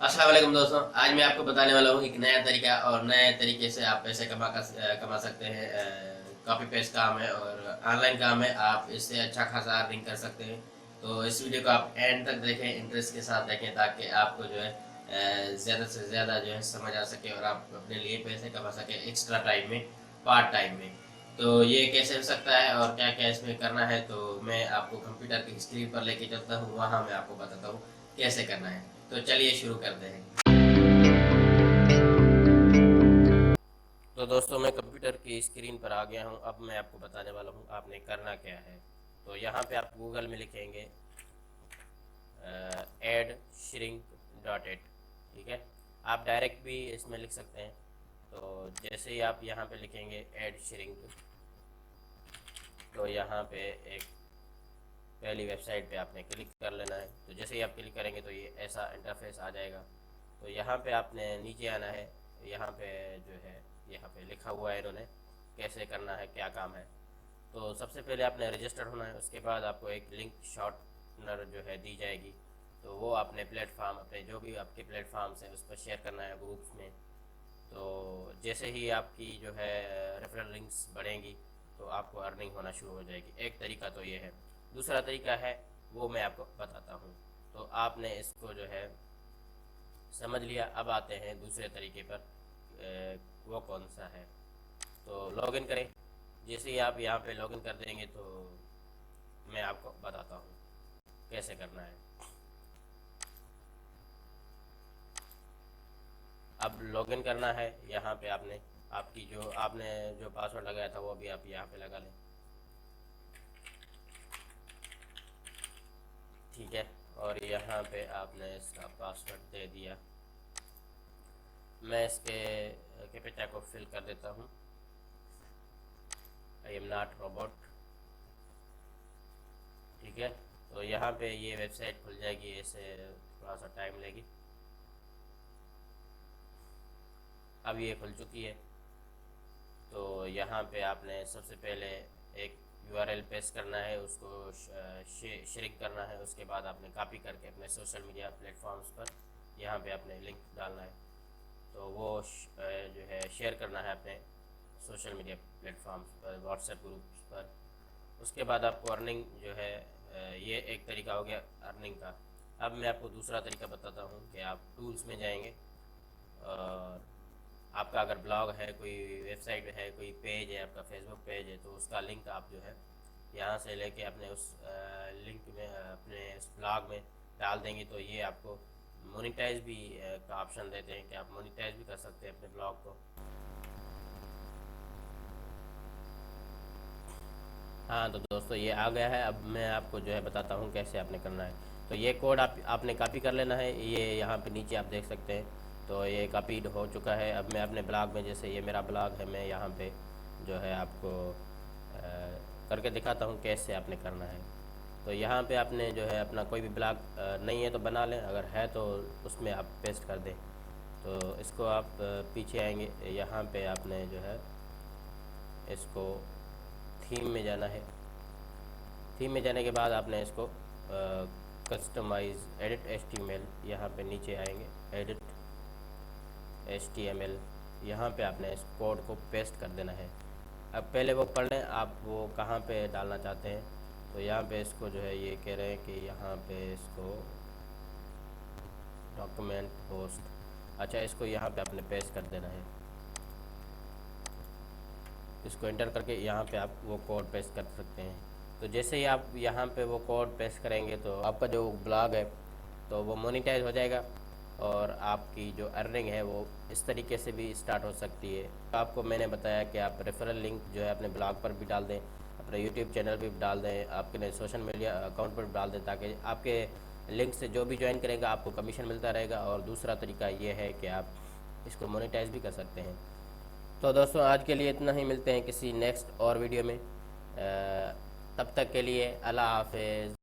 अस्सलाम वालेकुम दोस्तों, आज मैं आपको बताने वाला हूँ एक नया तरीका और नए तरीके से आप पैसे कमा सकते हैं। कॉपी पेस्ट काम है और ऑनलाइन काम है, आप इससे अच्छा खासा अर्निंग कर सकते हैं। तो इस वीडियो को आप एंड तक देखें, इंटरेस्ट के साथ देखें, ताकि आपको जो है ज़्यादा से ज़्यादा जो है समझ आ सके और आप अपने लिए पैसे कमा सकें एक्स्ट्रा टाइम में, पार्ट टाइम में। तो ये कैसे हो सकता है और क्या क्या इसमें करना है, तो मैं आपको कंप्यूटर की स्क्रीन पर लेके चलता हूँ, वहाँ मैं आपको बताता हूँ कैसे करना है। तो चलिए शुरू करते हैं। तो दोस्तों, मैं कंप्यूटर की स्क्रीन पर आ गया हूँ। अब मैं आपको बताने वाला हूँ आपने करना क्या है। तो यहाँ पे आप गूगल में लिखेंगे एड श्रिंक डॉट एट। ठीक है, आप डायरेक्ट भी इसमें लिख सकते हैं। तो जैसे ही आप यहाँ पे लिखेंगे एड श्रिंक, तो यहाँ पे एक पहली वेबसाइट पे आपने क्लिक कर लेना है। तो जैसे ही आप क्लिक करेंगे तो ये ऐसा इंटरफेस आ जाएगा। तो यहाँ पे आपने नीचे आना है। यहाँ पे जो है, यहाँ पे लिखा हुआ है इन्होंने कैसे करना है, क्या काम है। तो सबसे पहले आपने रजिस्टर होना है, उसके बाद आपको एक लिंक शॉर्टनर जो है दी जाएगी। तो वो आपने प्लेटफॉर्म, अपने जो भी आपके प्लेटफॉर्म्स हैं उस पर शेयर करना है ग्रुप्स में। तो जैसे ही आपकी जो है रेफरल लिंक्स बढ़ेंगी तो आपको अर्निंग होना शुरू हो जाएगी। एक तरीका तो ये है। दूसरा तरीका है, वो मैं आपको बताता हूँ। तो आपने इसको जो है समझ लिया। अब आते हैं दूसरे तरीके पर, वो कौन सा है। तो लॉगिन करें। जैसे ही आप यहाँ पे लॉगिन कर देंगे तो मैं आपको बताता हूँ कैसे करना है। अब लॉगिन करना है। यहाँ पे आपने आपने जो पासवर्ड लगाया था वो भी आप यहाँ पे लगा लें। ठीक है, और यहाँ पे आपने इसका पासवर्ड दे दिया। मैं इसके कैपिटा को फिल कर देता हूँ। I am not robot. ठीक है, तो यहाँ पे ये वेबसाइट खुल जाएगी। ऐसे थोड़ा सा टाइम लेगी। अब ये खुल चुकी है। तो यहाँ पे आपने सबसे पहले एक यूआरएल पेस्ट करना है, उसको श्रिंक करना है। उसके बाद आपने कॉपी करके अपने सोशल मीडिया प्लेटफॉर्म्स पर यहाँ पे आपने लिंक डालना है। तो वो जो है शेयर करना है अपने सोशल मीडिया प्लेटफॉर्म्स पर, व्हाट्सएप ग्रुप्स पर। उसके बाद आपको अर्निंग जो है, ये एक तरीका हो गया अर्निंग का। अब मैं आपको दूसरा तरीका बताता हूँ कि आप टूल्स में जाएंगे और आपका अगर ब्लॉग है, कोई वेबसाइट है, कोई पेज है, आपका फेसबुक पेज है, तो उसका लिंक आप जो है यहाँ से लेके अपने उस लिंक में, अपने उस ब्लॉग में डाल देंगे। तो ये आपको मोनेटाइज भी का ऑप्शन देते हैं कि आप मोनेटाइज भी कर सकते हैं अपने ब्लॉग को। हाँ, तो दोस्तों ये आ गया है। अब मैं आपको जो है बताता हूँ कैसे आपने करना है। तो ये कोड आपने कॉपी कर लेना है। ये यहाँ पे नीचे आप देख सकते हैं। तो ये कॉपीड हो चुका है। अब मैं अपने ब्लॉग में, जैसे ये मेरा ब्लॉग है, मैं यहाँ पे जो है आपको करके दिखाता हूँ कैसे आपने करना है। तो यहाँ पे आपने जो है अपना कोई भी ब्लॉग नहीं है तो बना लें, अगर है तो उसमें आप पेस्ट कर दें। तो इसको आप पीछे आएंगे, यहाँ पे आपने जो है इसको थीम में जाना है। थीम में जाने के बाद आपने इसको कस्टमाइज एडिट HTML, यहाँ पे नीचे आएंगे, एडिट HTML, यहाँ पे आपने इस कोड को पेस्ट कर देना है। अब पहले वो पढ़ लें आप वो कहाँ पे डालना चाहते हैं। तो यहाँ पे इसको जो है, ये कह रहे हैं कि यहाँ पे इसको डॉक्यूमेंट पोस्ट, अच्छा इसको यहाँ पे आपने पेस्ट कर देना है। इसको एंटर करके यहाँ पे आप वो कोड पेस्ट कर सकते हैं। तो जैसे ही आप यहाँ पे वो कोड पेस्ट करेंगे तो आपका जो ब्लॉग है तो वो मोनेटाइज हो जाएगा और आपकी जो अर्निंग है वो इस तरीके से भी स्टार्ट हो सकती है। तो आपको मैंने बताया कि आप रेफरल लिंक जो है अपने ब्लॉग पर भी डाल दें, अपने यूट्यूब चैनल पर भी डाल दें, आपके सोशल मीडिया अकाउंट पर भी डाल दें, ताकि आपके लिंक से जो भी ज्वाइन करेगा आपको कमीशन मिलता रहेगा। और दूसरा तरीका ये है कि आप इसको मोनेटाइज भी कर सकते हैं। तो दोस्तों, आज के लिए इतना ही। मिलते हैं किसी नेक्स्ट और वीडियो में। तब तक के लिए अल्लाह हाफिज़।